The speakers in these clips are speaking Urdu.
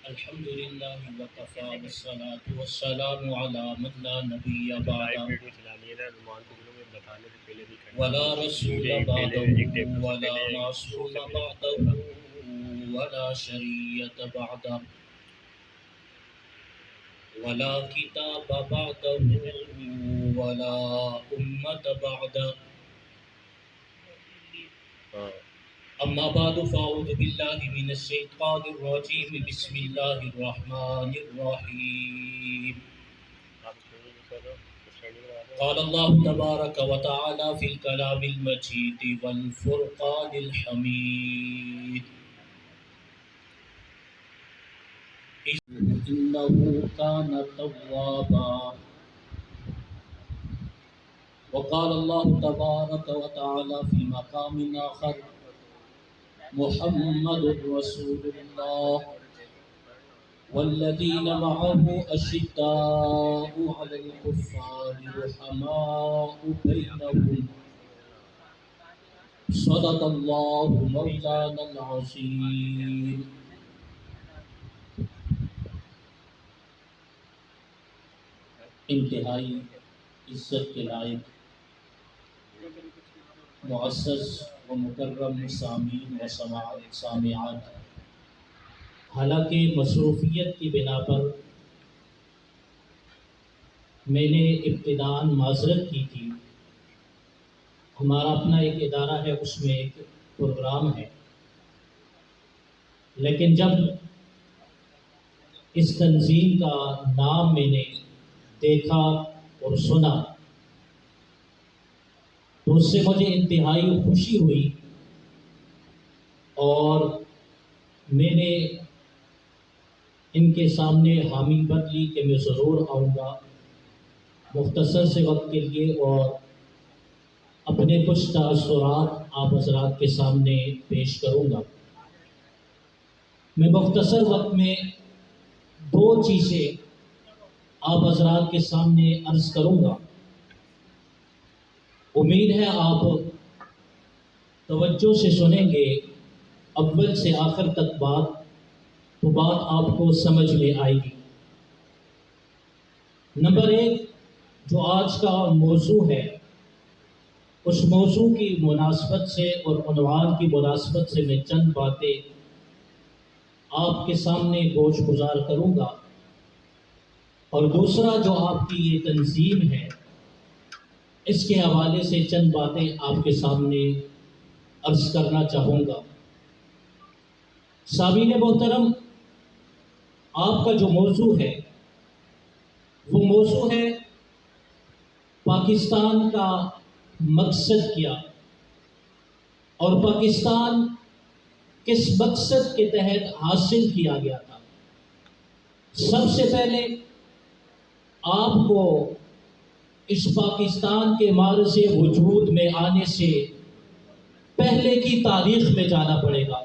الحمد لله وكفى والصلاة والسلام على من لا نبي بعده ولا رسول بعده ولا معصوم بعده ولا شريعة بعده ولا كتاب بعده ولا أمة بعده أما بعد فأعوذ بالله من الشيطان الرجيم بسم الله الرحمن الرحيم قال الله تبارك وتعالى في الكلام المجيد والفرقان الحميد إنه كان توابا وقال الله تبارك وتعالى في مقام آخر محمد رسول الله والذين معه أشداء على الكفار رحماء بينهم صدق الله مولانا العظيم. انتہائی عزت کے لائق معزز و مکرم سامعین و سامعات، حالانکہ مصروفیت کی بنا پر میں نے ابتداءً معذرت کی تھی، ہمارا اپنا ایک ادارہ ہے، اس میں ایک پروگرام ہے، لیکن جب اس تنظیم کا نام میں نے دیکھا اور سنا تو اس سے مجھے انتہائی خوشی ہوئی، اور میں نے ان کے سامنے حامی بت لی کہ میں ضرور آؤں گا مختصر سے وقت کے لیے، اور اپنے کچھ تاثرات آپ حضرات کے سامنے پیش کروں گا۔ میں مختصر وقت میں دو چیزیں آپ حضرات کے سامنے عرض کروں گا، امید ہے آپ توجہ سے سنیں گے، اول سے آخر تک بات آپ کو سمجھ میں آئے گی۔ نمبر ایک، جو آج کا موضوع ہے، اس موضوع کی مناسبت سے اور عنوان کی مناسبت سے میں چند باتیں آپ کے سامنے گوش گزار کروں گا، اور دوسرا جو آپ کی یہ تنظیم ہے اس کے حوالے سے چند باتیں آپ کے سامنے عرض کرنا چاہوں گا۔ سامعین محترم، آپ کا جو موضوع ہے وہ موضوع ہے پاکستان کا مقصد کیا، اور پاکستان کس مقصد کے تحت حاصل کیا گیا تھا۔ سب سے پہلے آپ کو اس پاکستان کے معرض وجود میں آنے سے پہلے کی تاریخ میں جانا پڑے گا،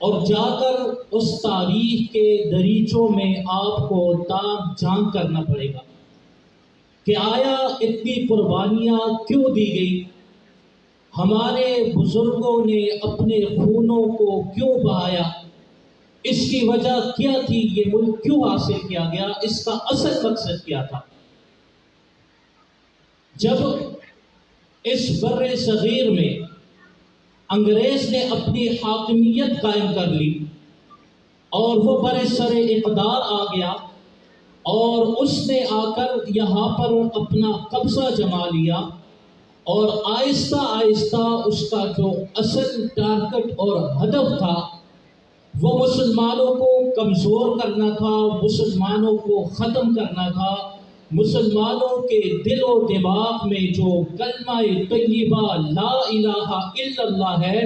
اور جا کر اس تاریخ کے دریچوں میں آپ کو تاب جھانک کرنا پڑے گا کہ آیا اتنی قربانیاں کیوں دی گئی، ہمارے بزرگوں نے اپنے خونوں کو کیوں بہایا، اس کی وجہ کیا تھی، یہ ملک کیوں حاصل کیا گیا، اس کا اصل مقصد کیا تھا۔ جب اس بر صغیر میں انگریز نے اپنی حاکمیت قائم کر لی اور وہ بر سر اقتدار آ گیا، اور اس نے آ کر یہاں پر اپنا قبضہ جما لیا، اور آہستہ آہستہ اس کا جو اصل ٹارگٹ اور ہدف تھا وہ مسلمانوں کو کمزور کرنا تھا، مسلمانوں کو ختم کرنا تھا، مسلمانوں کے دل و دماغ میں جو کلمہ طیبہ لا الہ الا اللہ ہے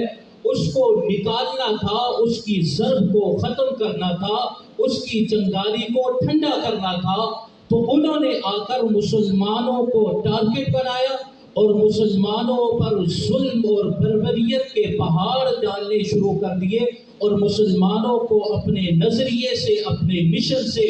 اس کو نکالنا تھا، اس کی ضرب کو ختم کرنا تھا، اس کی چنگاری کو ٹھنڈا کرنا تھا۔ تو انہوں نے آ کر مسلمانوں کو ٹارگٹ بنایا اور مسلمانوں پر ظلم اور بربریت کے پہاڑ ڈالنے شروع کر دیے، اور مسلمانوں کو اپنے نظریے سے، اپنے مشن سے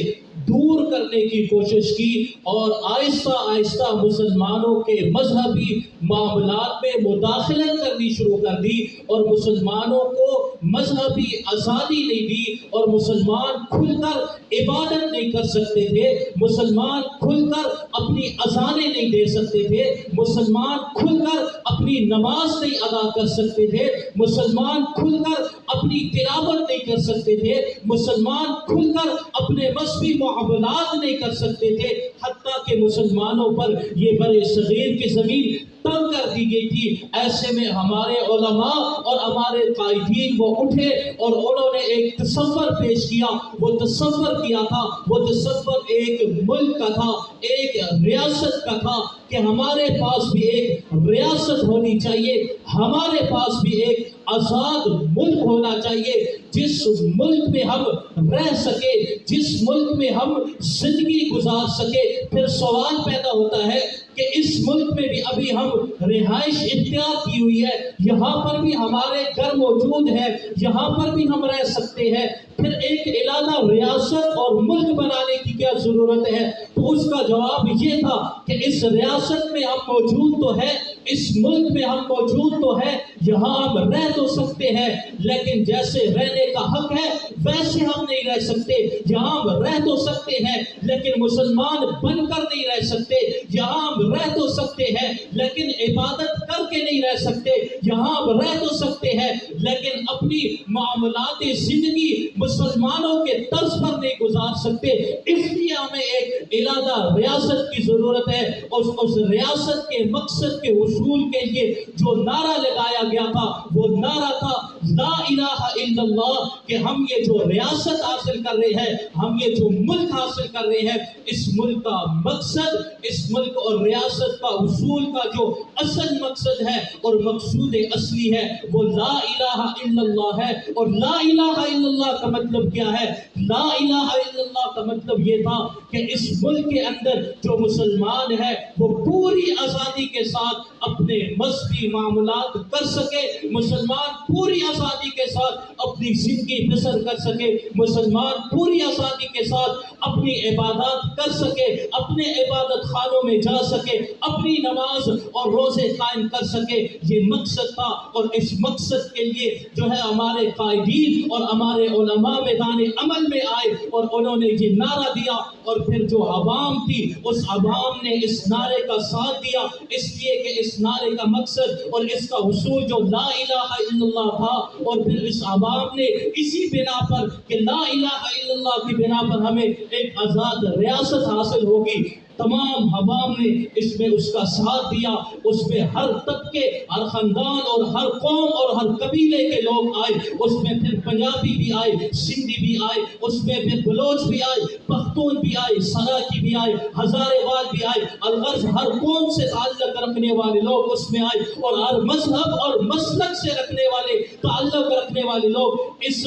دور کرنے کی کوشش کی اور آہستہ آہستہ مسلمانوں کے مذہبی معاملات میں مداخلت کرنی شروع کر دی اور مسلمانوں کو مذہبی آزادی نہیں دی اور مسلمان کھل کر عبادت نہیں کر سکتے تھے، مسلمان کھل کر اپنی اذانیں نہیں دے سکتے تھے، مسلمان کھل کر اپنی نماز نہیں ادا کر سکتے تھے، مسلمان کھل کر اپنی تلاوت نہیں کر سکتے تھے، مسلمان کھل کر اپنے مذہبی معاملات نہیں کر سکتے تھے، حتیٰ کہ مسلمانوں پر یہ برِ صغیر کی زمین تنگ کر دی گئی تھی۔ ایسے میں ہمارے علماء اور ہمارے قائدین وہ اٹھے اور انہوں نے ایک تصور پیش کیا، وہ تصور کیا تھا، وہ تصور ایک ملک کا تھا، ایک ریاست کا تھا کہ ہمارے پاس بھی ایک ریاست ہونی چاہیے، ہمارے پاس بھی ایک آزاد ملک ہونا چاہیے، جس ملک میں ہم رہ سکے، جس ملک میں ہم زندگی گزار سکے۔ پھر سوال پیدا ہوتا ہے کہ اس ملک میں بھی ابھی ہم رہائش اختیار کی ہوئی ہے، یہاں پر بھی ہمارے گھر موجود ہے، یہاں پر بھی ہم رہ سکتے ہیں، پھر ایک علیحدہ ریاست اور ملک بنانے کی کیا ضرورت ہے؟ تو اس کا جواب یہ تھا کہ اس ریاست میں ہم موجود تو ہے، اس ملک میں ہم موجود تو ہے، یہاں ہم رہ تو سکتے ہیں، لیکن جیسے رہنے کا حق ہے ویسے ہم نہیں رہ سکتے، یہاں ہم رہ تو سکتے ہیں لیکن مسلمان بن کر نہیں رہ سکتے، یہاں ہم رہ تو سکتے ہیں لیکن عبادت کر کے نہیں رہ سکتے، یہاں ہم رہ تو سکتے ہیں لیکن اپنی معاملات زندگی مسلمانوں کے طرز پر نہیں گزار سکتے، اس لیے ہمیں ایک علیحدہ ریاست کی ضرورت ہے۔ اس ریاست کے مقصد کے حصول کے لیے جو نعرہ لگایا گیا تھا وہ نعرہ تھا لا الہ الا اللہ، کہ ہم یہ جو ریاست حاصل کر رہے ہیں، ہم یہ جو ملک حاصل کر رہے ہیں، اس ملک کا مقصد، اس ملک اور ریاست کا حصول کا جو اصل مقصد ہے اور مقصود اصلی ہے وہ لا الہ الا اللہ ہے۔ اور لا الہ الا اللہ کا مطلب کیا ہے؟ لا الہ الا اللہ کا مطلب یہ تھا کہ اس ملک کے اندر جو مسلمان ہے وہ پوری آزادی کے ساتھ اپنے مذہبی معاملات کر سکے، مسلمان پوری آزادی کے ساتھ اپنی زندگی بسر کر سکے، مسلمان پوری آزادی کے ساتھ اپنی عبادات کر سکے، اپنے عبادت خانوں میں جا سکے، اپنی نماز اور روزے قائم کر سکے۔ یہ مقصد تھا اور اس مقصد کے لیے جو ہے ہمارے قائدین اور ہمارے علماء میدان عمل میں آئے اور انہوں نے یہ نعرہ دیا، اور پھر جو عوام تھی اس عوام نے اس نعرے کا ساتھ دیا، اس لیے کہ اس نعرے کا مقصد اور اس کا حصول جو لا الہ الا اللہ تھا، اور پھر اس عوام نے اسی بنا پر کہ لا الہ الا اللہ کی بنا پر ہمیں ایک آزاد ریاست حاصل ہوگی، تمام عوام نے اس میں اس کا ساتھ دیا، اس میں ہر طبقے، ہر خاندان اور ہر قوم اور ہر قبیلے کے لوگ آئے، اس میں پھر پنجابی بھی آئے، سندھی بھی آئے، اس میں پھر بلوچ بھی آئے، پختون بھی آئے، سراکی بھی آئے، ہزارے وال بھی آئے، الغرض ہر قوم سے تعلق رکھنے والے لوگ اس میں آئے، اور ہر مذہب اور مسلک سے رکھنے والے تعلق رکھنے والے لوگ اس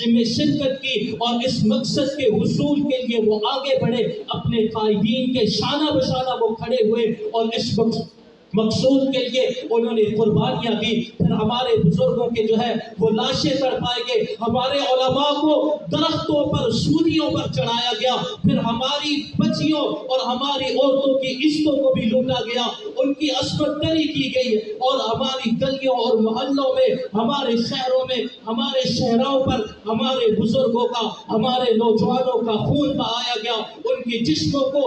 میں شرکت کی، اور اس مقصد کے حصول کے لیے وہ آگے بڑھے، اپنے قائدین کے شانہ بشانہ وہ کھڑے ہوئے اور اس مقصود کے لیے انہوں نے قربانیاں دی۔ پھر ہمارے بزرگوں کے جو ہے وہ لاشیں تڑپائے گئے، ہمارے علماء کو درختوں پر، سولیوں پر چڑھایا گیا، پھر ہماری بچیوں اور ہماری عورتوں کی عزتوں کو بھی لوٹا گیا، ان کی عصمت دری کی گئی، اور ہماری گلیوں اور محلوں میں، ہمارے شہروں میں، ہمارے شہراؤں پر ہمارے بزرگوں کا، ہمارے نوجوانوں کا خون بہایا گیا، ان کے جسموں کو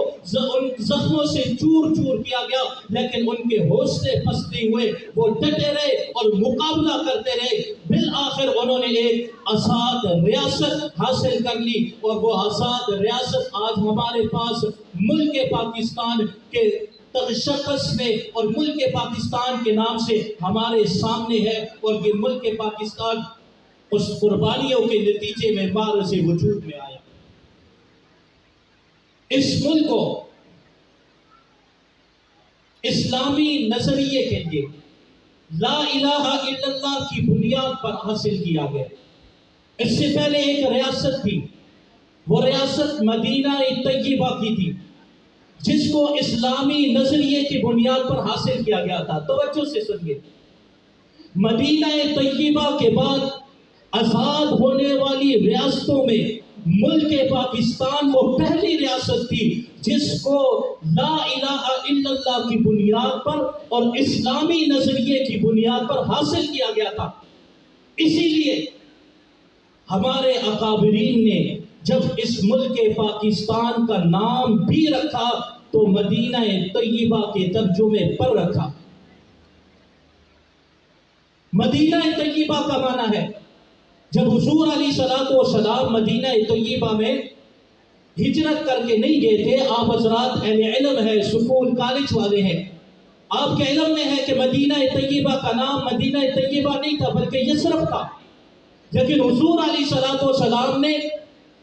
ان زخموں سے چور چور کیا گیا، لیکن ان کے حوصلے پست نہیں ہوئے، وہ ڈٹے رہے اور مقابلہ کرتے رہے، بالآخر انہوں نے ایک آزاد ریاست حاصل کر لی، اور وہ آزاد ریاست آج ہمارے پاس ملک پاکستان کے تشخص میں اور ملک پاکستان کے نام سے ہمارے سامنے ہے، اور یہ ملک پاکستان اس قربانیوں کے نتیجے میں معرض وجود میں آیا۔ اس ملک کو اسلامی نظریے کے لیے لا الہ الا اللہ کی بنیاد پر حاصل کیا گیا۔ اس سے پہلے ایک ریاست تھی، وہ ریاست مدینہ طیبہ کی تھی، جس کو اسلامی نظریے کی بنیاد پر حاصل کیا گیا تھا۔ توجہ سے سنیے، مدینہ طیبہ کے بعد آزاد ہونے والی ریاستوں میں ملک پاکستان وہ پہلی ریاست تھی جس کو لا الہ الا اللہ کی بنیاد پر اور اسلامی نظریے کی بنیاد پر حاصل کیا گیا تھا۔ اسی لیے ہمارے اکابرین نے جب اس ملک پاکستان کا نام بھی رکھا تو مدینہ طیبہ کے ترجمے پر رکھا۔ مدینہ طیبہ کا معنی ہے، جب حضور علیہ الصلوۃ والسلام مدینہ طیبہ میں ہجرت کر کے نہیں گئے تھے، آپ حضرات اہل علم ہے، سکول کالج والے ہیں، آپ کے علم میں ہے کہ مدینہ طیبہ کا نام مدینہ طیبہ نہیں تھا بلکہ یثرب تھا۔ لیکن حضور علیہ الصلوۃ والسلام نے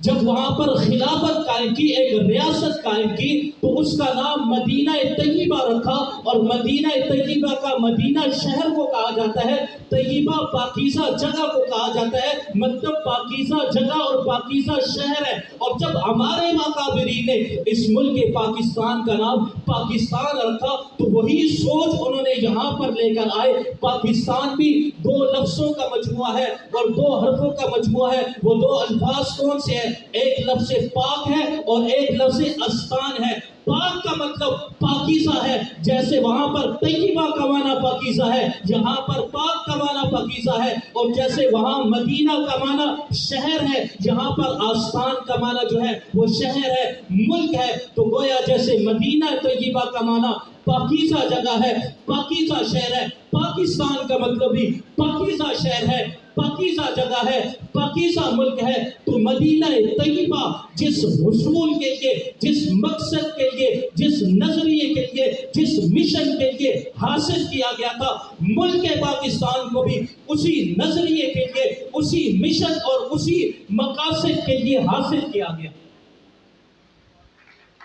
جب وہاں پر خلافت قائم کی، ایک ریاست قائم کی، تو اس کا نام مدینہ طیبہ رکھا، اور مدینہ طیبہ کا مدینہ شہر کو کہا جاتا ہے، طیبہ پاکیزہ جگہ کو کہا جاتا ہے، مطلب پاکیزہ جگہ اور پاکیزہ شہر ہے۔ اور جب ہمارے اکابرین نے اس ملک پاکستان کا نام پاکستان رکھا تو وہی سوچ انہوں نے یہاں پر لے کر آئے۔ پاکستان بھی دو لفظوں کا مجموعہ ہے اور دو حرفوں کا مجموعہ ہے۔ وہ دو الفاظ کون سے ہیں؟ ایک لفظ پاک ہے اور ایک لفظ استان ہے۔ پاک کا مطلب پاکیزہ ہے، جیسے وہاں پر طیبہ کا معنی پاکیزہ ہے، یہاں پر پاک کا معنی پاکیزہ ہے، اور جیسے وہاں مدینہ کا معنی شہر ہے، یہاں پر آستان کا معنی جو ہے وہ شہر ہے، ملک ہے۔ تو گویا جیسے مدینہ طیبہ کا معنی پاکیزہ جگہ ہے، پاکیزہ شہر ہے، پاکستان کا مطلب بھی پاکیزہ شہر ہے، پاکیزہ جگہ ہے، پاکیزہ ملک ہے۔ تو مدینہ طیبہ جس حصول کے لیے، جس مقصد کے لیے، جس نظریے کے لیے، جس مشن کے لیے حاصل کیا گیا تھا، ملک پاکستان کو بھی اسی نظریے کے لیے، اسی مشن اور اسی مقاصد کے لیے حاصل کیا گیا۔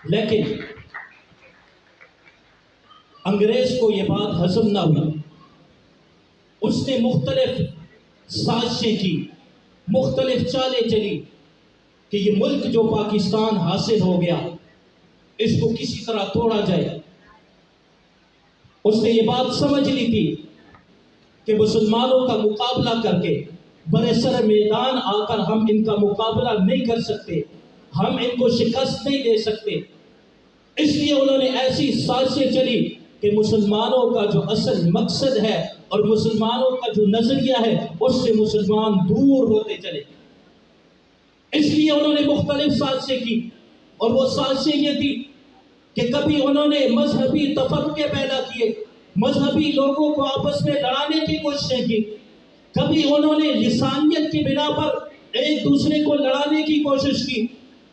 لیکن انگریز کو یہ بات ہضم نہ ہوئی، اس نے مختلف سازشیں کی، مختلف چالیں چلی کہ یہ ملک جو پاکستان حاصل ہو گیا اس کو کسی طرح توڑا جائے۔ اس نے یہ بات سمجھ لی تھی کہ مسلمانوں کا مقابلہ کر کے برسر میدان آ کر ہم ان کا مقابلہ نہیں کر سکتے، ہم ان کو شکست نہیں دے سکتے۔ اس لیے انہوں نے ایسی سازشیں چلی کہ مسلمانوں کا جو اصل مقصد ہے اور مسلمانوں کا جو نظریہ ہے اس سے مسلمان دور ہوتے چلے۔ اس لیے انہوں نے مختلف سازشیں کی، اور وہ سازشیں یہ تھی کہ کبھی انہوں نے مذہبی تفرقے پیدا کیے، مذہبی لوگوں کو آپس میں لڑانے کی کوششیں کی، کبھی انہوں نے لسانیت کی بنا پر ایک دوسرے کو لڑانے کی کوشش کی،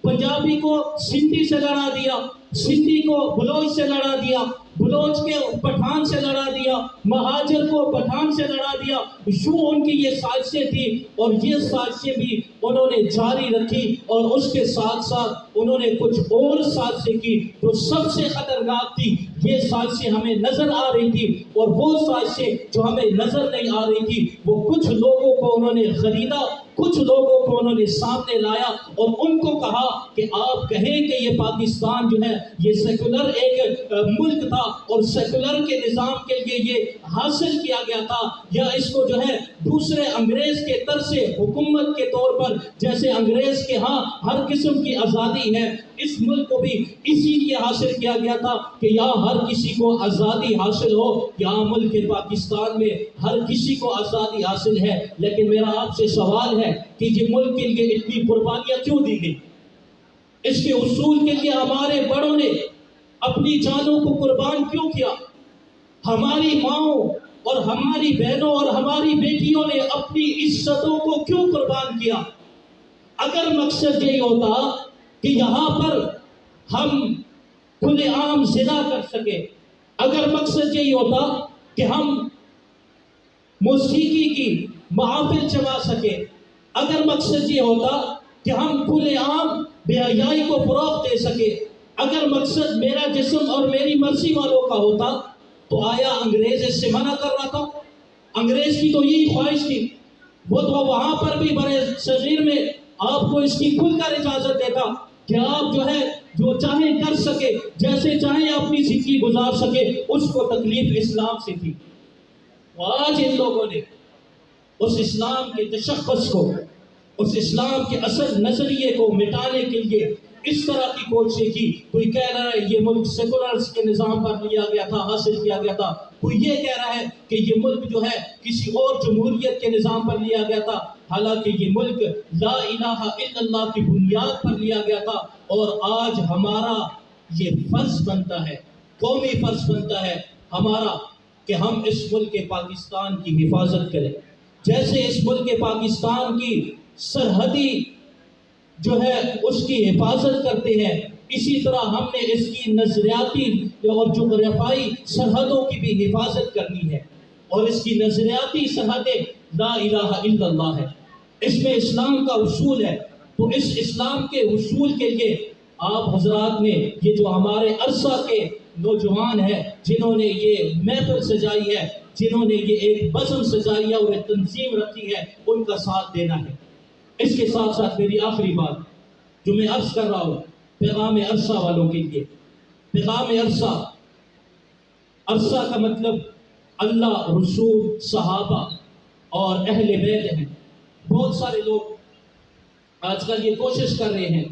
پنجابی کو سندھی سے لڑا دیا، سندھی کو بلوچ سے لڑا دیا، بلوچ کے پٹھان سے لڑا دیا، مہاجر کو پٹھان سے لڑا دیا۔ یوں ان کی یہ سازشیں تھی، اور یہ سازشیں بھی انہوں نے جاری رکھی، اور اس کے ساتھ ساتھ انہوں نے کچھ اور سازشیں کی جو سب سے خطرناک تھی۔ یہ سازشیں ہمیں نظر آ رہی تھی، اور وہ سازشیں جو ہمیں نظر نہیں آ رہی تھی وہ کچھ لوگوں کو انہوں نے خریدا، کچھ لوگوں کو انہوں نے سامنے لایا اور ان کو کہا کہ آپ کہیں کہ یہ پاکستان جو ہے یہ سیکولر ایک ملک تھا اور سیکولر کے نظام کے لیے یہ حاصل کیا گیا تھا، یا اس کو جو ہے دوسرے انگریز کے طرز حکومت کے طور پر، جیسے انگریز کے ہاں ہر قسم کی آزادی ہے، اس ملک کو بھی اسی لیے حاصل کیا گیا تھا کہ یہاں ہر کسی کو آزادی حاصل ہو۔ یہاں ملک پاکستان میں ہر کسی کو آزادی حاصل ہے، لیکن میرا آپ سے سوال ہے کہ یہ ملک کے لیے اتنی قربانیاں کیوں دی گئی؟ اس کے حصول کے لیے ہمارے بڑوں نے اپنی جانوں کو قربان کیوں کیا؟ ہماری ماؤں اور ہماری بہنوں اور ہماری بیٹیوں نے اپنی عزتوں کو کیوں قربان کیا؟ اگر مقصد یہی ہوتا کہ یہاں پر ہم کھلے عام زنا کر سکے، اگر مقصد یہی ہوتا کہ ہم موسیقی کی محافل چلا سکے، اگر مقصد یہ ہوتا کہ ہم کھلے عام بے حیائی کو فروغ دے سکے، اگر مقصد میرا جسم اور میری مرضی والوں کا ہوتا تو آیا انگریز اس سے منع کر رہا تھا؟ انگریز کی تو یہی خواہش تھی، وہ تو وہاں پر بھی برے صغیر میں آپ کو اس کی کھل کر اجازت دیتا کہ آپ جو ہے جو چاہیں کر سکے، جیسے چاہیں اپنی زندگی گزار سکے، اس کو تکلیف اسلام سے تھی۔ آج ان لوگوں نے اس اسلام کے تشخص کو اس اسلام کے اصل نظریے کو مٹانے کے لیے اس طرح کی کوششیں کی. کوئی کہہ رہا ہے یہ ملک سیکولرز کے نظام پر لیا گیا تھا، حاصل کیا گیا تھا. کوئی یہ کہہ رہا ہے کہ یہ ملک جو ہے کسی اور جمہوریت کے نظام پر لیا گیا تھا. حالانکہ یہ ملک لا الہ الا اللہ کی بنیاد پر لیا گیا تھا. اور آج ہمارا یہ فرض بنتا ہے، قومی فرض بنتا ہے ہمارا، کہ ہم اس ملک پاکستان کی حفاظت کریں. جیسے اس ملک پاکستان کی سرحدی جو ہے اس کی حفاظت کرتے ہیں، اسی طرح ہم نے اس کی نظریاتی اور جغرافیائی سرحدوں کی بھی حفاظت کرنی ہے. اور اس کی نظریاتی سرحدیں لا الہ الا اللہ ہے، اس میں اسلام کا اصول ہے. تو اس اسلام کے اصول کے لیے آپ حضرات نے، یہ جو ہمارے عرصہ کے نوجوان ہیں جنہوں نے یہ محفل سجائی ہے، جنہوں نے یہ ایک بزم سجائی ہے اور ایک تنظیم رکھی ہے، ان کا ساتھ دینا ہے. اس کے ساتھ ساتھ میری آخری بات جو میں عرض کر رہا ہوں پیغام عرصہ والوں کے لیے. پیغام عرصہ، عرصہ کا مطلب اللہ، رسول، صحابہ اور اہل بیت ہیں. بہت سارے لوگ آج کل یہ کوشش کر رہے ہیں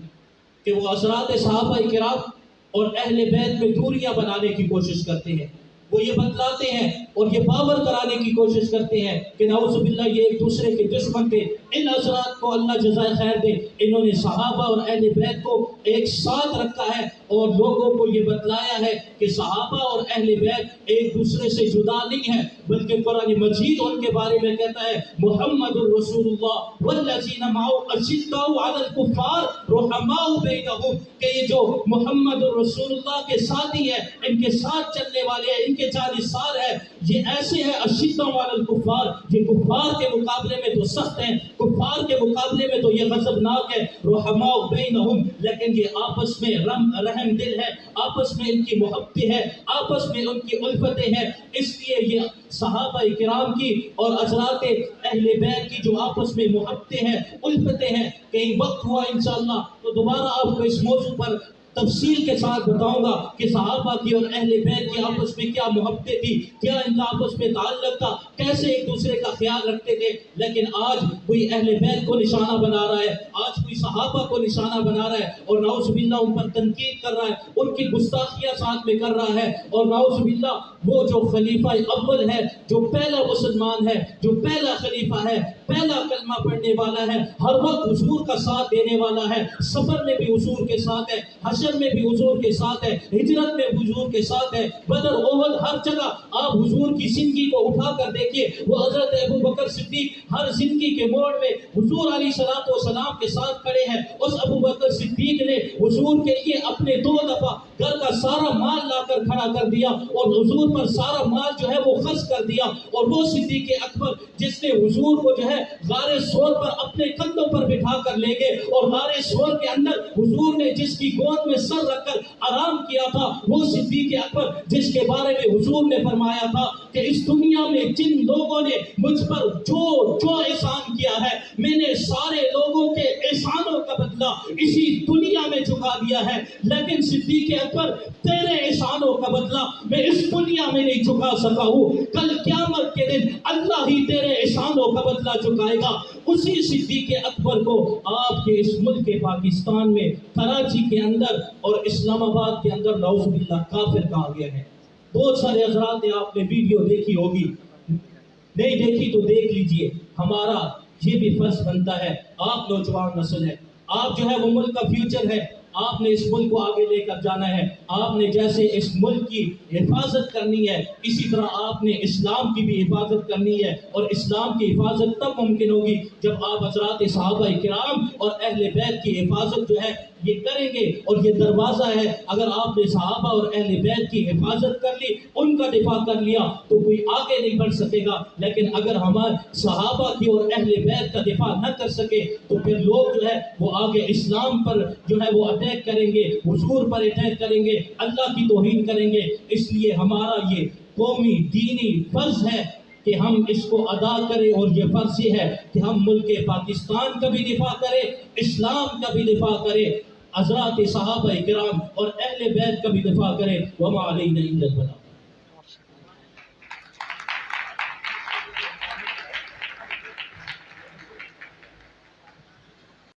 کہ وہ حضرات صحابہ کرام اور اہل بیت میں دوریاں بنانے کی کوشش کرتے ہیں. وہ یہ بتلاتے ہیں اور یہ باور کرانے کی کوشش کرتے ہیں کہ نعوذ باللہ یہ ایک دوسرے کے دشمن تھے. ان حضرات کو اللہ جزائے خیر دے، انہوں نے صحابہ اور اہل بیت کو ایک ساتھ رکھا ہے اور لوگوں کو یہ بتلایا ہے کہ صحابہ اور اہل بیت ایک دوسرے سے جدا نہیں ہے، بلکہ قرآن مجید ان کے بارے میں کہتا ہے محمد الرسول اللہ والذین معه اشداء علی الکفار رحماء بینہم، کہ یہ جو محمد الرسول اللہ کے ساتھی ہیں، ان کے ساتھ چلنے والے ہیں، ان کے جانثار ہیں، یہ ایسے ہیں اشداء علی الکفار، یہ کفار کے مقابلے میں تو سخت ہیں، کفار کے مقابلے میں تو یہ غضبناک ہے. رحماء بینہم، لیکن یہ آپس میں رحم دل ہے، آپس میں ان کی محبتیں ہیں، آپس میں ان کی الفتیں ہیں. اس لیے یہ صحابہ کرام کی اور حضرات اہل بیت کی جو آپس میں محبتیں ہیں، الفتیں ہیں، کہیں وقت ہوا انشاءاللہ تو دوبارہ آپ کو اس موضوع پر تفصیل کے ساتھ بتاؤں گا کہ صحابہ کی اور اہل بیت کی آپس میں کیا محبتیں تھی، کیا ان کا آپس میں تعلق تھا، کیسے ایک دوسرے کا خیال رکھتے تھے. لیکن آج کوئی اہل بیت کو نشانہ بنا رہا ہے، آج کوئی صحابہ کو نشانہ بنا رہا ہے اور نعوذ باللہ ان پر تنقید کر رہا ہے، ان کی گستاخیاں ساتھ میں کر رہا ہے. اور نعوذ باللہ وہ جو خلیفہ اول ہے، جو پہلا مسلمان ہے، جو پہلا خلیفہ ہے، پہلا کلمہ پڑھنے والا ہے، ہر وقت حضور کا ساتھ دینے والا ہے، سفر میں بھی حضور کے ساتھ ہے، حشر میں بھی حضور کے ساتھ ہے، ہجرت میں حضور کے ساتھ ہے، بدر احد ہر جگہ آپ حضور کی زندگی کو اٹھا کر دیکھیے. وہ حضرت ابو بکر صدیق ہر زندگی کے موڑ میں حضور علیہ الصلوۃ والسلام کے ساتھ کھڑے ہیں. اس ابو بکر صدیق نے حضور کے لیے اپنے 2 دفعہ گھر کا سارا مال لا کر کھڑا کر دیا اور حضور پر سارا مال جو ہے وہ خرچ کر دیا. اور وہ صدیق اکبر جس نے حضور کو جو ہے غار ثور پر اپنے کندھوں پر بٹھا کر لے گئے اور غار ثور کے اندر حضور نے جس کی گود میں سر رکھ کر آرام کیا تھا، وہ صدیق اکبر جس کے بارے میں حضور نے فرمایا تھا کہ اس دنیا میں جن لوگوں نے مجھ پر جو احسان کیا ہے، میں نے سارے لوگوں کے احسانوں کا بدلہ اسی دنیا میں چکا دیا ہے، لیکن صدیق اکبر تیرے احسانوں کا بدلہ میں اس دنیا میں نہیں چکا سکا ہوں، کل قیامت کے دن اللہ ہی تیرے احسانوں کا بدلہ چکائے گا. اسی صدیق اکبر کو آپ کے اس ملک پاکستان میں کراچی کے اندر اور اسلام آباد کے اندر نعوذ باللہ کافر کہا گیا ہے. بہت سارے حضرات نے آپ نے ویڈیو دیکھی ہوگی، نہیں دیکھی تو دیکھ لیجئے. ہمارا یہ بھی فرض بنتا ہے، آپ نوجوان نسل ہے، آپ جو ہے وہ ملک کا فیوچر ہے، آپ نے اس ملک کو آگے لے کر جانا ہے. آپ نے جیسے اس ملک کی حفاظت کرنی ہے، اسی طرح آپ نے اسلام کی بھی حفاظت کرنی ہے. اور اسلام کی حفاظت تب ممکن ہوگی جب آپ حضرات صحابہ کرام اور اہل بیت کی حفاظت جو ہے یہ کریں گے. اور یہ دروازہ ہے، اگر آپ نے صحابہ اور اہل بیت کی حفاظت کر لی، ان کا دفاع کر لیا تو کوئی آگے نہیں بڑھ سکے گا. لیکن اگر ہمارے صحابہ کی اور اہل بیت کا دفاع نہ کر سکے تو پھر لوگ جو ہے وہ آگے اسلام پر جو ہے وہ اٹیک کریں گے، حضور پر اٹیک کریں گے، اللہ کی توہین کریں گے. اس لیے ہمارا یہ قومی دینی فرض ہے کہ ہم اس کو ادا کریں. اور یہ فرض یہ ہے کہ ہم ملک پاکستان کا بھی دفاع کریں، اسلام کا بھی دفاع کریں، حضرات صحابہ کرام اور اہل بیت کا بھی دفاع کریں. وما علینا الا البلاغ.